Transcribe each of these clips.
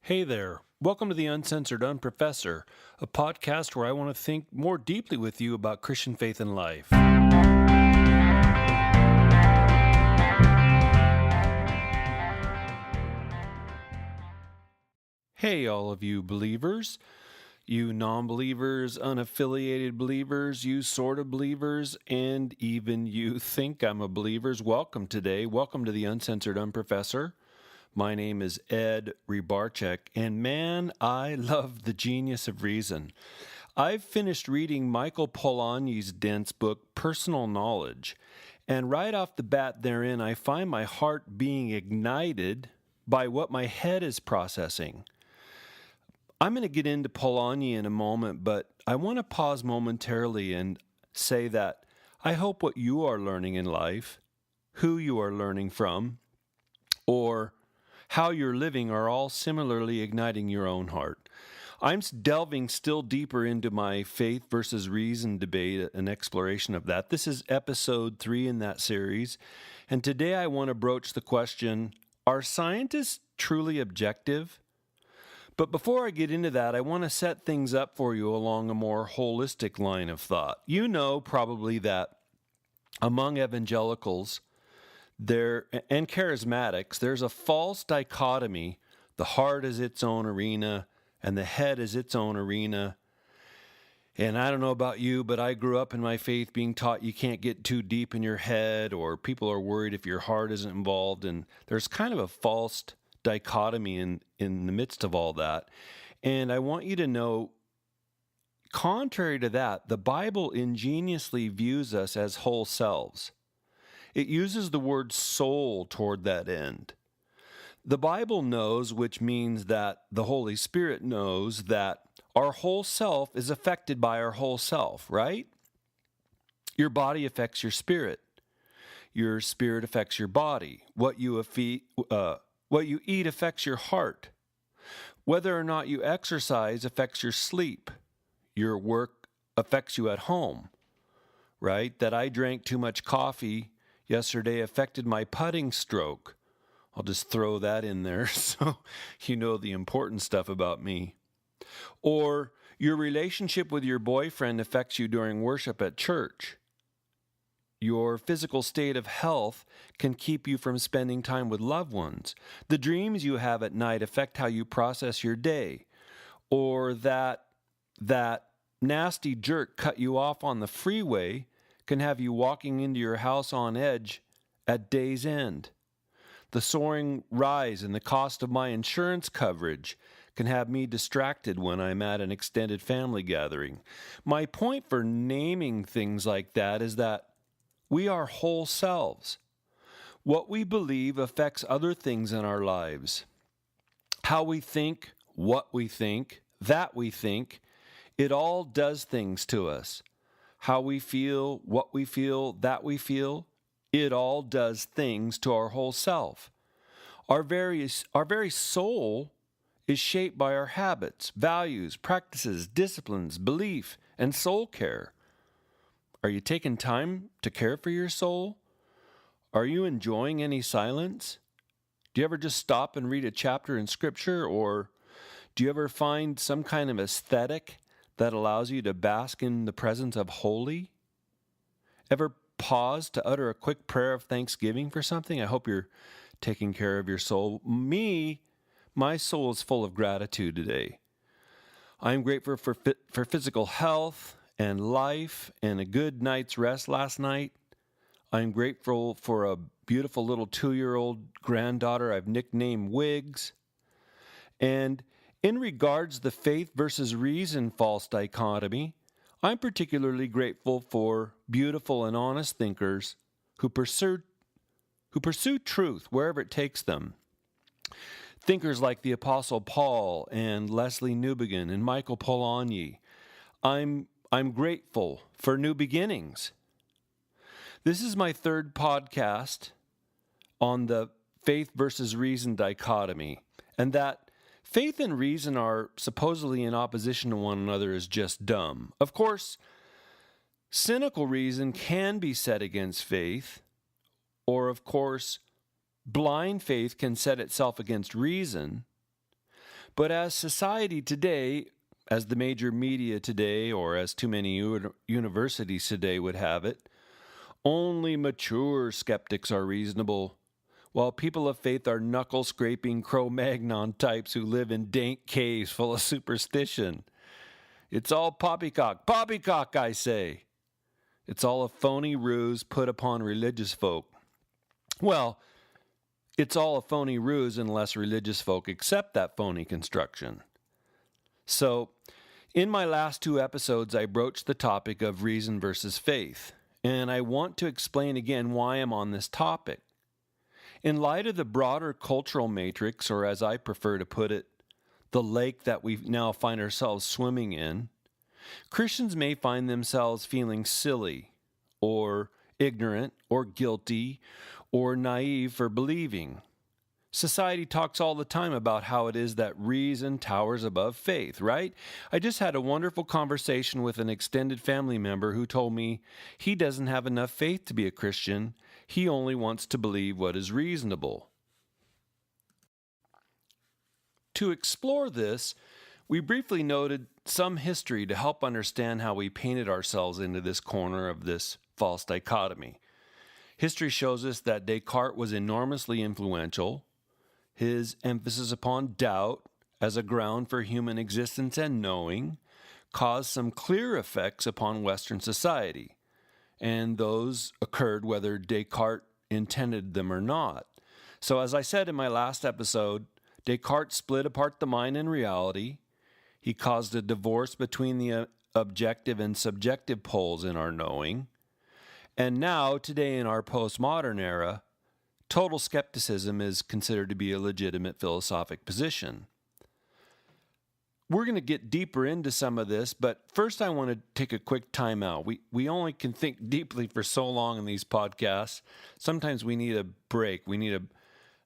Hey there. Welcome to the Uncensored Unprofessor, a podcast where I want to think more deeply with you about Christian faith and life. Hey, all of you believers, you non-believers, unaffiliated believers, you sort of believers, and even you think I'm a believers. Welcome today. Welcome to the Uncensored Unprofessor. My name is Ed Rybarczyk, and man, I love the genius of reason. I've finished reading Michael Polanyi's dense book, Personal Knowledge, and right off the bat therein, I find my heart being ignited by what my head is processing. I'm going to get into Polanyi in a moment, but I want to pause momentarily and say that I hope what you are learning in life, who you are learning from, or how you're living are all similarly igniting your own heart. I'm delving still deeper into my faith versus reason debate, an exploration of that. This is episode 3 in that series, and today I want to broach the question, are scientists truly objective? But before I get into that, I want to set things up for you along a more holistic line of thought. You know probably that among evangelicals, and charismatics, there's a false dichotomy. The heart is its own arena, and the head is its own arena. And I don't know about you, but I grew up in my faith being taught you can't get too deep in your head, or people are worried if your heart isn't involved. And there's kind of a false dichotomy in the midst of all that. And I want you to know, contrary to that, the Bible ingeniously views us as whole selves. It uses the word soul toward that end. The Bible knows, which means that the Holy Spirit knows, that our whole self is affected by our whole self, right? Your body affects your spirit. Your spirit affects your body. What you eat affects your heart. Whether or not you exercise affects your sleep. Your work affects you at home, right? That I drank too much coffee yesterday affected my putting stroke. I'll just throw that in there so you know the important stuff about me. Or your relationship with your boyfriend affects you during worship at church. Your physical state of health can keep you from spending time with loved ones. The dreams you have at night affect how you process your day. Or that nasty jerk cut you off on the freeway can have you walking into your house on edge at day's end. The soaring rise in the cost of my insurance coverage can have me distracted when I'm at an extended family gathering. My point for naming things like that is that we are whole selves. What we believe affects other things in our lives. How we think, what we think, that we think, it all does things to us. How we feel, what we feel, that we feel, it all does things to our whole self. Our very soul is shaped by our habits, values, practices, disciplines, belief, and soul care. Are you taking time to care for your soul? Are you enjoying any silence? Do you ever just stop and read a chapter in Scripture? Or do you ever find some kind of aesthetic that allows you to bask in the presence of holy? Ever pause to utter a quick prayer of thanksgiving for something? I hope you're taking care of your soul. My soul is full of gratitude today. I'm grateful for physical health and life and a good night's rest last night. I'm grateful for a beautiful little 2-year-old granddaughter I've nicknamed Wiggs. And in regards to the faith versus reason false dichotomy, I'm particularly grateful for beautiful and honest thinkers who pursue truth wherever it takes them. Thinkers like the Apostle Paul and Leslie Newbigin and Michael Polanyi. I'm grateful for new beginnings. This is my 3rd podcast on the faith versus reason dichotomy, and that faith and reason are supposedly in opposition to one another is just dumb. Of course, cynical reason can be set against faith, or of course, blind faith can set itself against reason. But as society today, as the major media today, or as too many universities today would have it, only mature skeptics are reasonable, while people of faith are knuckle-scraping Cro-Magnon types who live in dank caves full of superstition. It's all poppycock. Poppycock, I say. It's all a phony ruse put upon religious folk. Well, it's all a phony ruse unless religious folk accept that phony construction. So, in my last 2 episodes, I broached the topic of reason versus faith, and I want to explain again why I'm on this topic. In light of the broader cultural matrix, or as I prefer to put it, the lake that we now find ourselves swimming in, Christians may find themselves feeling silly, or ignorant, or guilty, or naive for believing. Society talks all the time about how it is that reason towers above faith, right? I just had a wonderful conversation with an extended family member who told me he doesn't have enough faith to be a Christian. He only wants to believe what is reasonable. To explore this, we briefly noted some history to help understand how we painted ourselves into this corner of this false dichotomy. History shows us that Descartes was enormously influential. His emphasis upon doubt as a ground for human existence and knowing caused some clear effects upon Western society, and those occurred whether Descartes intended them or not. So as I said in my last episode, Descartes split apart the mind and reality. He caused a divorce between the objective and subjective poles in our knowing. And now, today in our postmodern era, total skepticism is considered to be a legitimate philosophic position. We're going to get deeper into some of this, but first I want to take a quick time out. We only can think deeply for so long in these podcasts. Sometimes we need a break. We need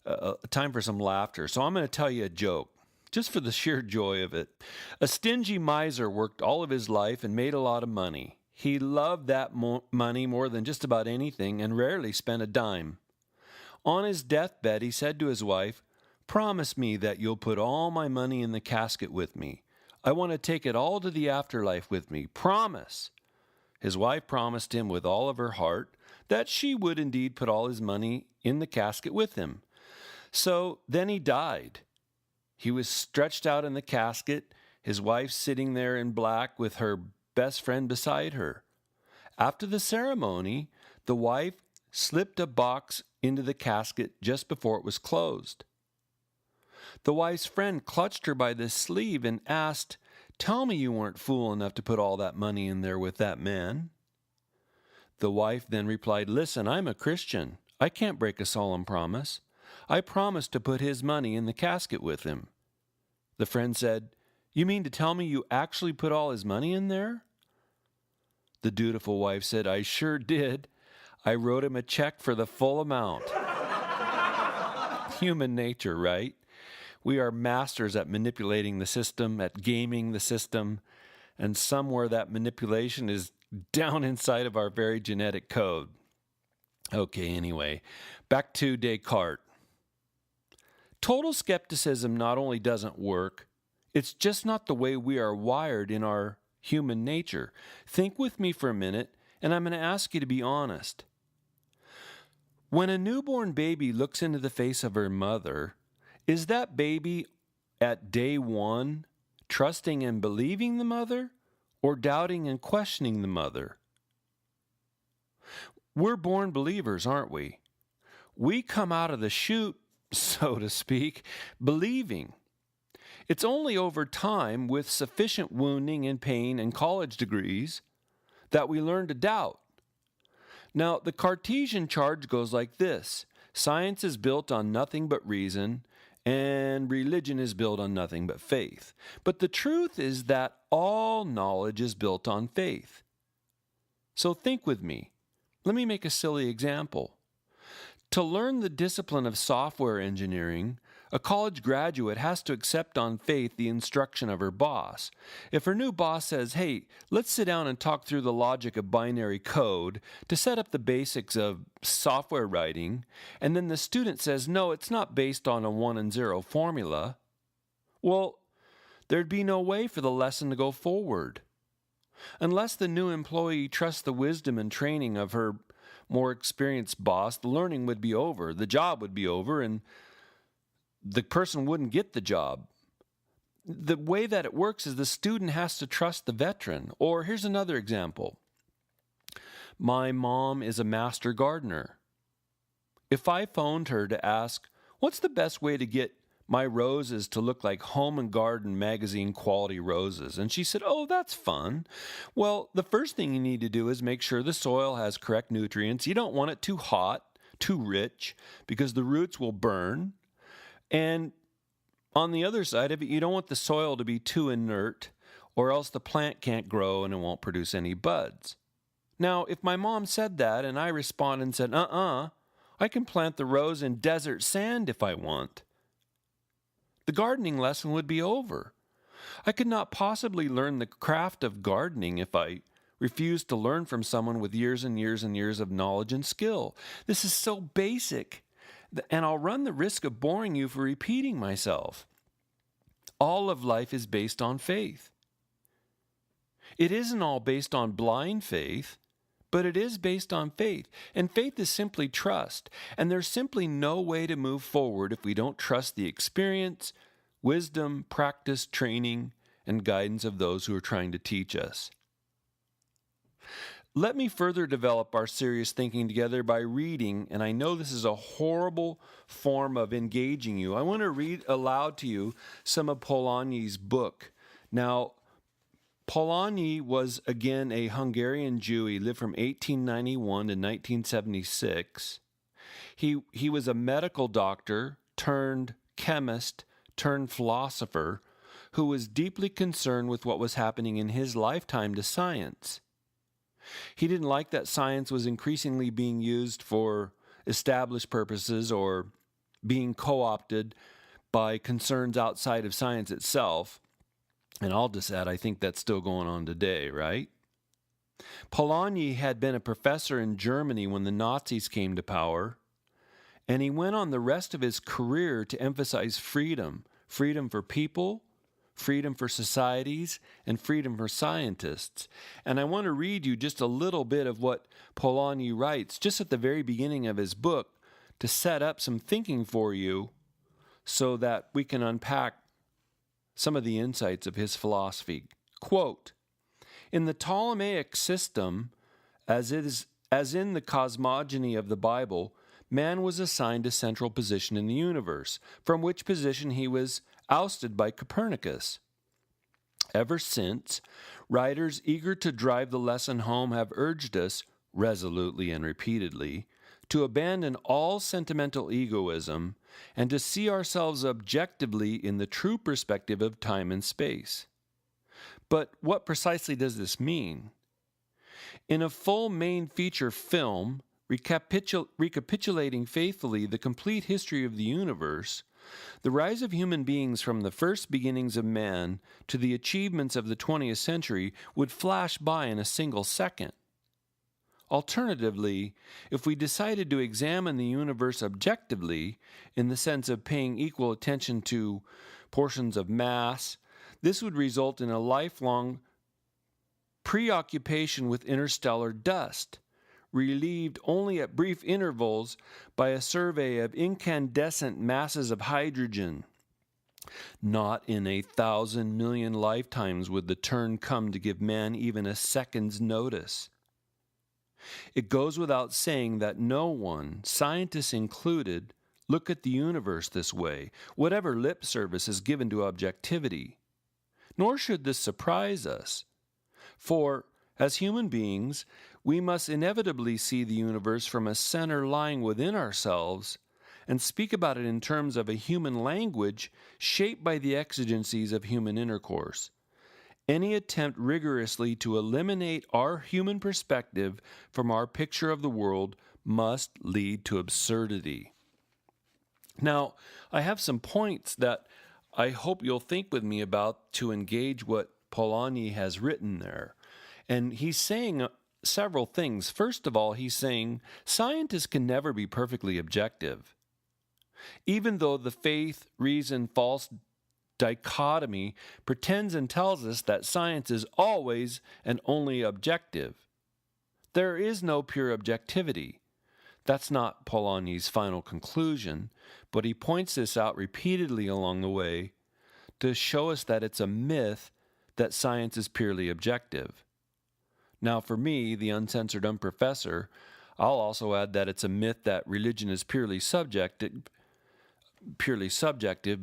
a time for some laughter. So I'm going to tell you a joke, just for the sheer joy of it. A stingy miser worked all of his life and made a lot of money. He loved that money more than just about anything and rarely spent a dime. On his deathbed, he said to his wife, "Promise me that you'll put all my money in the casket with me. I want to take it all to the afterlife with me. Promise." His wife promised him with all of her heart that she would indeed put all his money in the casket with him. So then he died. He was stretched out in the casket, his wife sitting there in black with her best friend beside her. After the ceremony, the wife slipped a box into the casket just before it was closed. The wife's friend clutched her by the sleeve and asked, "Tell me you weren't fool enough to put all that money in there with that man." The wife then replied, "Listen, I'm a Christian. I can't break a solemn promise. I promised to put his money in the casket with him." The friend said, "You mean to tell me you actually put all his money in there?" The dutiful wife said, "I sure did. I wrote him a check for the full amount." Human nature, right? We are masters at manipulating the system, at gaming the system, and somewhere that manipulation is down inside of our very genetic code. Okay, anyway, back to Descartes. Total skepticism not only doesn't work, it's just not the way we are wired in our human nature. Think with me for a minute, and I'm going to ask you to be honest. When a newborn baby looks into the face of her mother, is that baby at day one trusting and believing the mother, or doubting and questioning the mother? We're born believers, aren't we? We come out of the chute, so to speak, believing. It's only over time, with sufficient wounding and pain and college degrees, that we learn to doubt. Now, the Cartesian charge goes like this: science is built on nothing but reason, and religion is built on nothing but faith. But the truth is that all knowledge is built on faith. So think with me. Let me make a silly example. To learn the discipline of software engineering, a college graduate has to accept on faith the instruction of her boss. If her new boss says, "Hey, let's sit down and talk through the logic of binary code to set up the basics of software writing," and then the student says, "No, it's not based on a 1 and 0 formula," well, there'd be no way for the lesson to go forward. Unless the new employee trusts the wisdom and training of her more experienced boss, the learning would be over, the job would be over, and the person wouldn't get the job. The way that it works is the student has to trust the veteran. Or here's another example. My mom is a master gardener. If I phoned her to ask, what's the best way to get my roses to look like Home and Garden magazine quality roses? And she said, oh, that's fun. Well, the first thing you need to do is make sure the soil has correct nutrients. You don't want it too hot, too rich, because the roots will burn. And on the other side of it, you don't want the soil to be too inert, or else the plant can't grow and it won't produce any buds. Now, if my mom said that and I responded and said, I can plant the rose in desert sand if I want, the gardening lesson would be over. I could not possibly learn the craft of gardening if I refused to learn from someone with years and years and years of knowledge and skill. This is so basic, and I'll run the risk of boring you for repeating myself. All of life is based on faith. It isn't all based on blind faith, but it is based on faith. And faith is simply trust. And there's simply no way to move forward if we don't trust the experience, wisdom, practice, training, and guidance of those who are trying to teach us. Let me further develop our serious thinking together by reading, and I know this is a horrible form of engaging you. I want to read aloud to you some of Polanyi's book. Now, Polanyi was, again, a Hungarian Jew. He lived from 1891 to 1976. He was a medical doctor turned chemist turned philosopher who was deeply concerned with what was happening in his lifetime to science. He didn't like that science was increasingly being used for established purposes or being co-opted by concerns outside of science itself. And I'll just add, I think that's still going on today, right? Polanyi had been a professor in Germany when the Nazis came to power, and he went on the rest of his career to emphasize freedom. Freedom for people, freedom for societies, and freedom for scientists. And I want to read you just a little bit of what Polanyi writes just at the very beginning of his book to set up some thinking for you so that we can unpack some of the insights of his philosophy. Quote, in the Ptolemaic system, as in the cosmogony of the Bible, man was assigned a central position in the universe, from which position he was ousted by Copernicus. Ever since, writers eager to drive the lesson home have urged us, resolutely and repeatedly, to abandon all sentimental egoism and to see ourselves objectively in the true perspective of time and space. But what precisely does this mean? In a full main feature film, recapitulating faithfully the complete history of the universe, the rise of human beings from the first beginnings of man to the achievements of the 20th century would flash by in a single second. Alternatively, if we decided to examine the universe objectively, in the sense of paying equal attention to portions of mass, this would result in a lifelong preoccupation with interstellar dust, relieved only at brief intervals by a survey of incandescent masses of hydrogen. Not in 1,000 million lifetimes would the turn come to give man even a second's notice. It goes without saying that no one, scientists included, look at the universe this way, whatever lip service is given to objectivity. Nor should this surprise us, for, as human beings, we must inevitably see the universe from a center lying within ourselves and speak about it in terms of a human language shaped by the exigencies of human intercourse. Any attempt rigorously to eliminate our human perspective from our picture of the world must lead to absurdity. Now, I have some points that I hope you'll think with me about to engage what Polanyi has written there. And he's saying several things. First of all, he's saying scientists can never be perfectly objective. Even though the faith, reason, false dichotomy pretends and tells us that science is always and only objective. There is no pure objectivity. That's not Polanyi's final conclusion, but he points this out repeatedly along the way to show us that it's a myth that science is purely objective. Now, for me, the Uncensored Unprofessor, I'll also add that it's a myth that religion is purely subjective,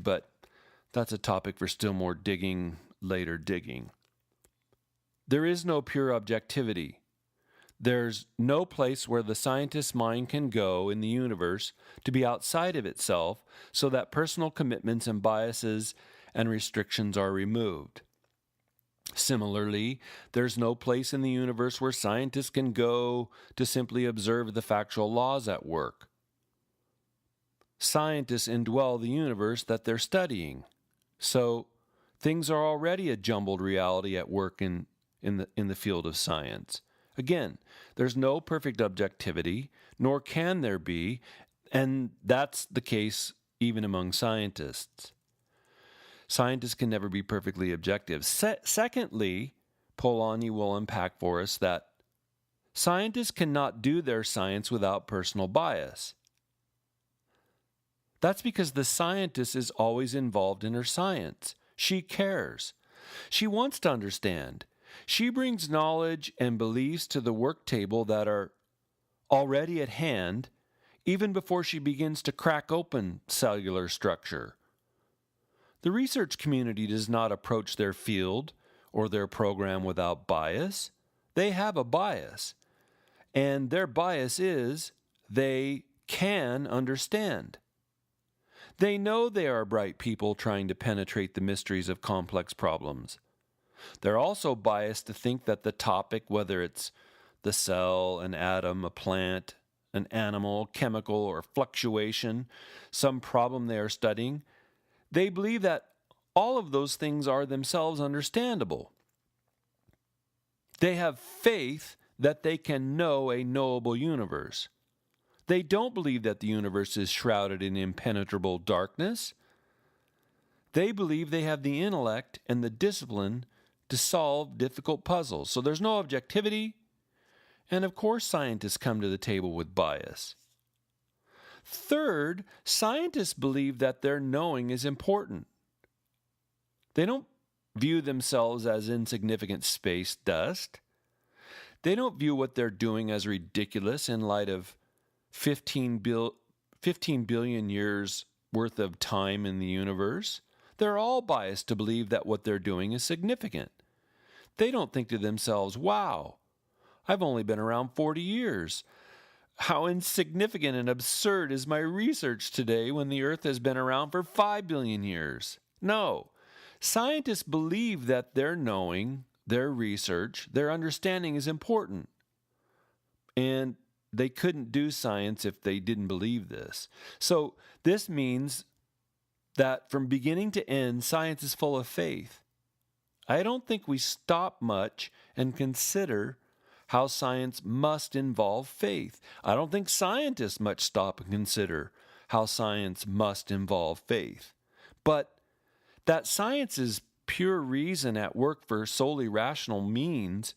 but that's a topic for still more digging, later digging. There is no pure objectivity. There's no place where the scientist's mind can go in the universe to be outside of itself so that personal commitments and biases and restrictions are removed. Similarly, there's no place in the universe where scientists can go to simply observe the factual laws at work. Scientists indwell the universe that they're studying. So things are already a jumbled reality at work in the field of science. Again, there's no perfect objectivity, nor can there be, and that's the case even among scientists. Scientists can never be perfectly objective. Secondly, Polanyi will unpack for us that scientists cannot do their science without personal bias. That's because the scientist is always involved in her science. She cares. She wants to understand. She brings knowledge and beliefs to the work table that are already at hand, even before she begins to crack open cellular structure. The research community does not approach their field or their program without bias. They have a bias, and their bias is they can understand. They know they are bright people trying to penetrate the mysteries of complex problems. They're also biased to think that the topic, whether it's the cell, an atom, a plant, an animal, chemical, or fluctuation, some problem they are studying, they believe that all of those things are themselves understandable. They have faith that they can know a knowable universe. They don't believe that the universe is shrouded in impenetrable darkness. They believe they have the intellect and the discipline to solve difficult puzzles. So there's no objectivity, and of course scientists come to the table with bias. Third, scientists believe that their knowing is important. They don't view themselves as insignificant space dust. They don't view what they're doing as ridiculous in light of 15 billion years worth of time in the universe. They're all biased to believe that what they're doing is significant. They don't think to themselves, wow, I've only been around 40 years. How insignificant and absurd is my research today when the Earth has been around for 5 billion years? No. Scientists believe that their knowing, their research, their understanding is important. And they couldn't do science if they didn't believe this. So this means that from beginning to end, science is full of faith. I don't think we stop much and consider how science must involve faith. I don't think scientists much stop and consider how science must involve faith. But that science is pure reason at work for solely rational means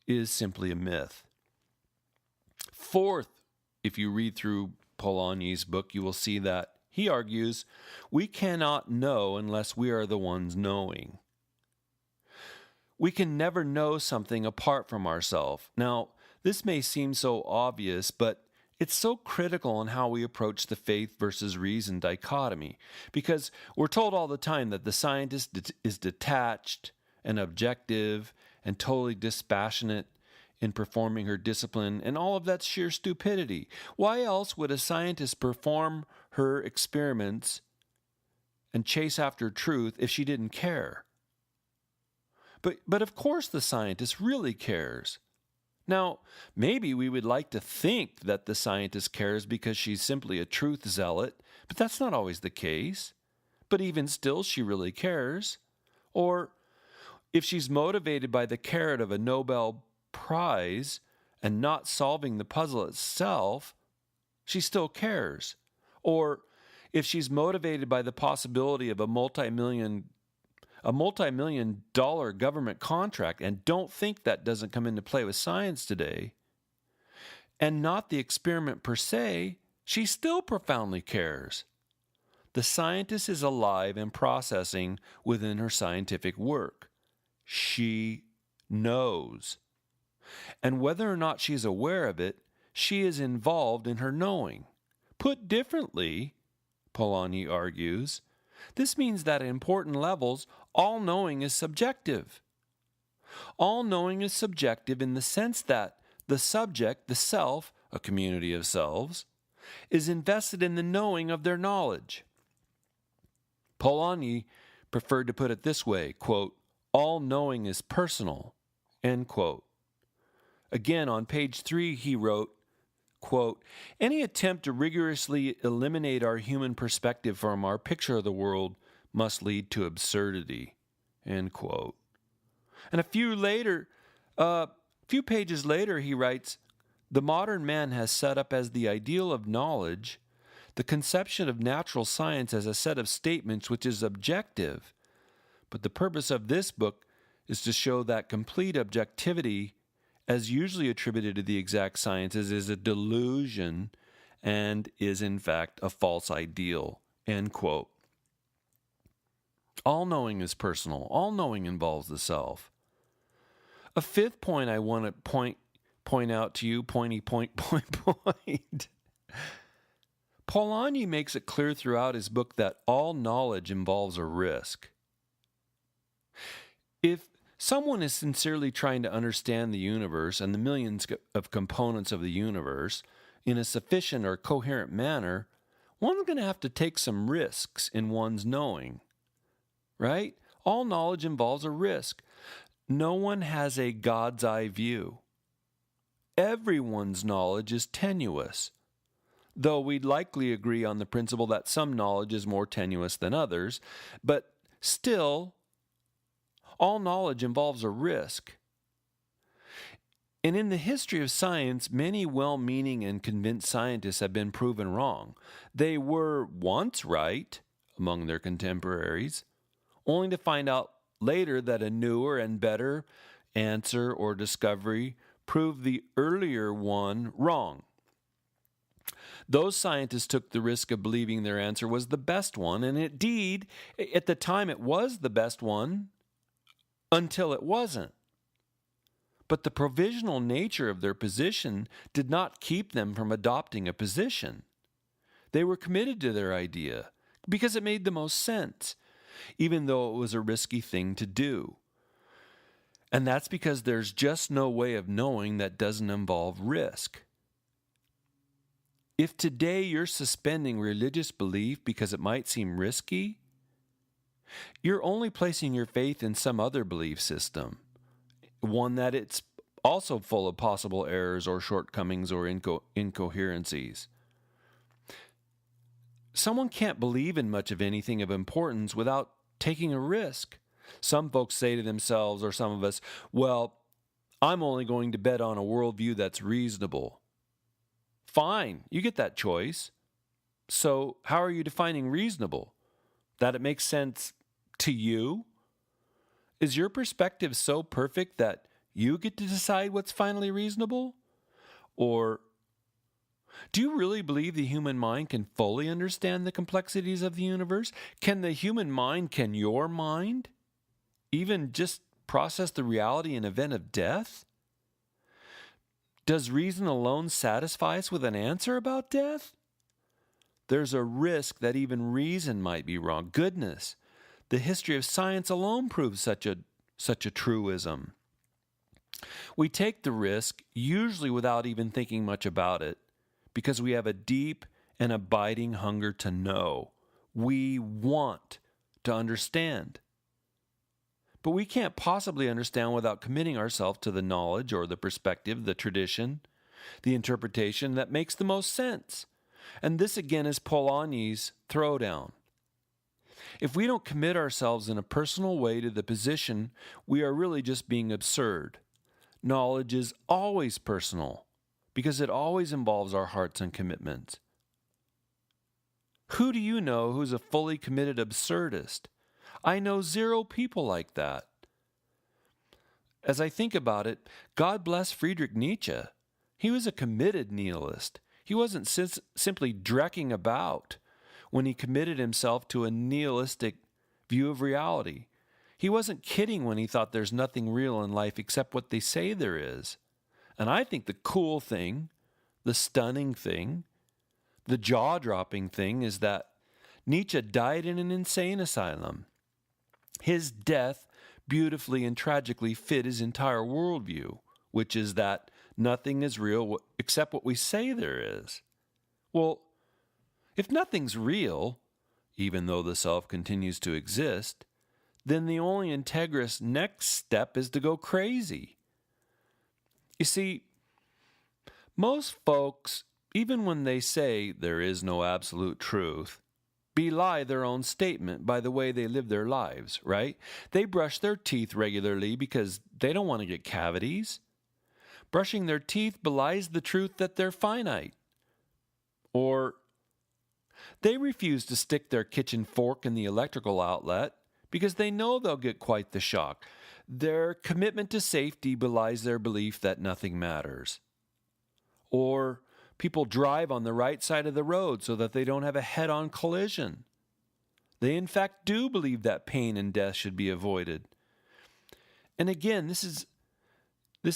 is simply a myth. Fourth, if you read through Polanyi's book, you will see that he argues we cannot know unless we are the ones knowing. We can never know something apart from ourselves. Now, this may seem so obvious, but it's so critical in how we approach the faith versus reason dichotomy, because we're told all the time that the scientist is detached and objective and totally dispassionate in performing her discipline, and all of that's sheer stupidity. Why else would a scientist perform her experiments and chase after truth if she didn't care? But of course the scientist really cares. Now, maybe we would like to think that the scientist cares because she's simply a truth zealot, but that's not always the case. But even still, she really cares. Or if she's motivated by the carrot of a Nobel Prize and not solving the puzzle itself, she still cares. Or if she's motivated by the possibility of a multi-million dollar government contract, and don't think that doesn't come into play with science today, and not the experiment per se, she still profoundly cares. The scientist is alive and processing within her scientific work. She knows. And whether or not she's aware of it, she is involved in her knowing. Put differently, Polanyi argues, this means that at important levels, all knowing is subjective. All knowing is subjective in the sense that the subject, the self, a community of selves, is invested in the knowing of their knowledge. Polanyi preferred to put it this way, quote, all knowing is personal, end quote. Again, on page 3, he wrote, quote, any attempt to rigorously eliminate our human perspective from our picture of the world must lead to absurdity, end quote. And a few pages later, he writes, the modern man has set up as the ideal of knowledge the conception of natural science as a set of statements which is objective. But the purpose of this book is to show that complete objectivity, as usually attributed to the exact sciences, is a delusion and is in fact a false ideal, end quote. All knowing is personal. All knowing involves the self. A fifth point I want to point out to you, point. Polanyi makes it clear throughout his book that all knowledge involves a risk. If someone is sincerely trying to understand the universe and the millions of components of the universe in a sufficient or coherent manner, one's going to have to take some risks in one's knowing, right? All knowledge involves a risk. No one has a God's eye view. Everyone's knowledge is tenuous, though we'd likely agree on the principle that some knowledge is more tenuous than others, but still, all knowledge involves a risk. And in the history of science, many well-meaning and convinced scientists have been proven wrong. They were once right among their contemporaries, only to find out later that a newer and better answer or discovery proved the earlier one wrong. Those scientists took the risk of believing their answer was the best one, and indeed, at the time it was the best one, until it wasn't. But the provisional nature of their position did not keep them from adopting a position. They were committed to their idea because it made the most sense, even though it was a risky thing to do. And that's because there's just no way of knowing that doesn't involve risk. If today you're suspending religious belief because it might seem risky, you're only placing your faith in some other belief system, one that it's also full of possible errors or shortcomings or incoherencies. Someone can't believe in much of anything of importance without taking a risk. Some folks say to themselves, or some of us, well, I'm only going to bet on a worldview that's reasonable. Fine, you get that choice. So how are you defining reasonable? That it makes sense to you? Is your perspective so perfect that you get to decide what's finally reasonable? Or do you really believe the human mind can fully understand the complexities of the universe? Can your mind even just process the reality and event of death? Does reason alone satisfy us with an answer about death? There's a risk that even reason might be wrong. Goodness, the history of science alone proves such a truism. We take the risk, usually without even thinking much about it, because we have a deep and abiding hunger to know. We want to understand. But we can't possibly understand without committing ourselves to the knowledge or the perspective, the tradition, the interpretation that makes the most sense. And this again is Polanyi's throwdown. If we don't commit ourselves in a personal way to the position, we are really just being absurd. Knowledge is always personal because it always involves our hearts and commitments. Who do you know who's a fully committed absurdist? I know 0 people like that. As I think about it, God bless Friedrich Nietzsche. He was a committed nihilist. He wasn't simply drecking about when he committed himself to a nihilistic view of reality. He wasn't kidding when he thought there's nothing real in life except what they say there is. And I think the cool thing, the stunning thing, the jaw-dropping thing is that Nietzsche died in an insane asylum. His death beautifully and tragically fit his entire worldview, which is that nothing is real except what we say there is. Well, if nothing's real, even though the self continues to exist, then the only integrous next step is to go crazy. You see, most folks, even when they say there is no absolute truth, belie their own statement by the way they live their lives, right? They brush their teeth regularly because they don't want to get cavities. Brushing their teeth belies the truth that they're finite. Or they refuse to stick their kitchen fork in the electrical outlet because they know they'll get quite the shock. Their commitment to safety belies their belief that nothing matters. Or people drive on the right side of the road so that they don't have a head-on collision. They in fact do believe that pain and death should be avoided. And again, this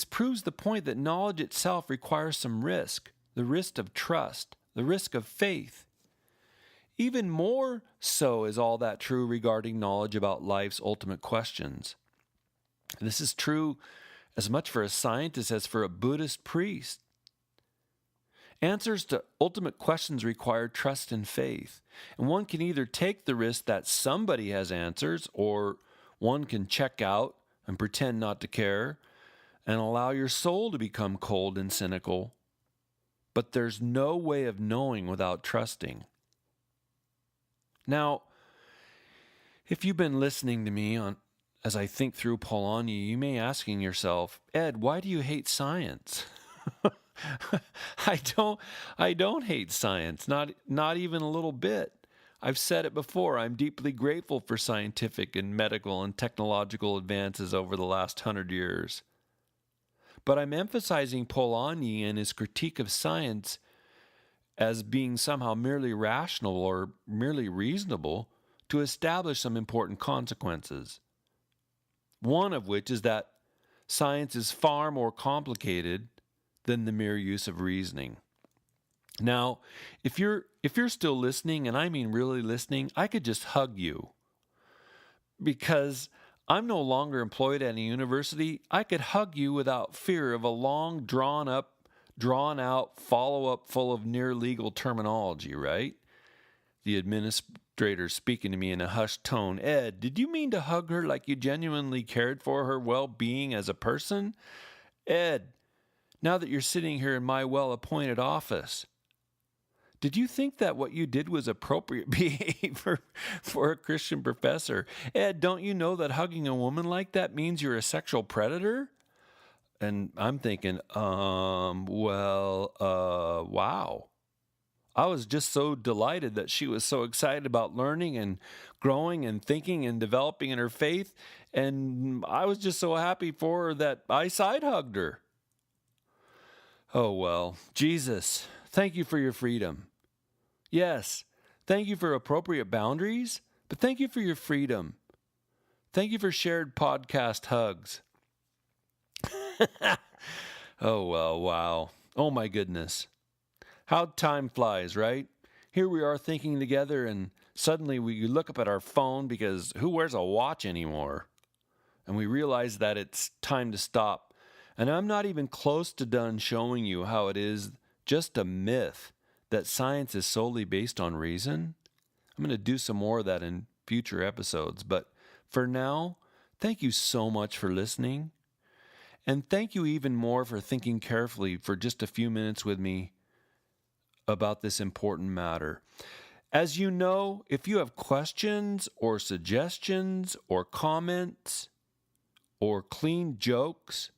proves the point that knowledge itself requires some risk, the risk of trust, the risk of faith. Even more so is all that true regarding knowledge about life's ultimate questions. This is true as much for a scientist as for a Buddhist priest. Answers to ultimate questions require trust and faith, and one can either take the risk that somebody has answers, or one can check out and pretend not to care and allow your soul to become cold and cynical. But there's no way of knowing without trusting. Now, if you've been listening to me as I think through Polanyi, you may be asking yourself, Ed, why do you hate science? I don't hate science, not even a little bit. I've said it before, I'm deeply grateful for scientific and medical and technological advances over the last 100 years. But I'm emphasizing Polanyi and his critique of science as being somehow merely rational or merely reasonable to establish some important consequences. One of which is that science is far more complicated than the mere use of reasoning. Now, if you're still listening, and I mean really listening, I could just hug you. Because I'm no longer employed at a university, I could hug you without fear of a long, drawn out follow-up full of near-legal terminology, right? The administrator speaking to me in a hushed tone, Ed, did you mean to hug her like you genuinely cared for her well-being as a person? Ed, now that you're sitting here in my well-appointed office, did you think that what you did was appropriate behavior for a Christian professor? Ed, don't you know that hugging a woman like that means you're a sexual predator? And I'm thinking, wow. I was just so delighted that she was so excited about learning and growing and thinking and developing in her faith. And I was just so happy for her that I side-hugged her. Oh, well, Jesus, thank you for your freedom. Yes, thank you for appropriate boundaries, but thank you for your freedom. Thank you for shared podcast hugs. Oh, well, wow. Oh, my goodness. How time flies, right? Here we are thinking together, and suddenly we look up at our phone because who wears a watch anymore? And we realize that it's time to stop. And I'm not even close to done showing you how it is just a myth that science is solely based on reason. I'm going to do some more of that in future episodes. But for now, thank you so much for listening. And thank you even more for thinking carefully for just a few minutes with me about this important matter. As you know, if you have questions or suggestions or comments or clean jokes,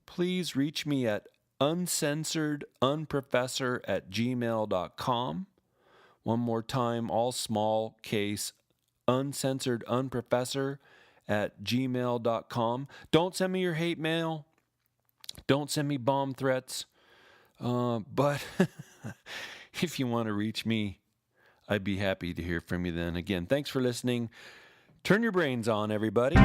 please reach me at uncensoredunprofessor@gmail.com. One more time, all small case, uncensoredunprofessor@gmail.com. Don't send me your hate mail. Don't send me bomb threats. But if you want to reach me, I'd be happy to hear from you then. Again, thanks for listening. Turn your brains on, everybody.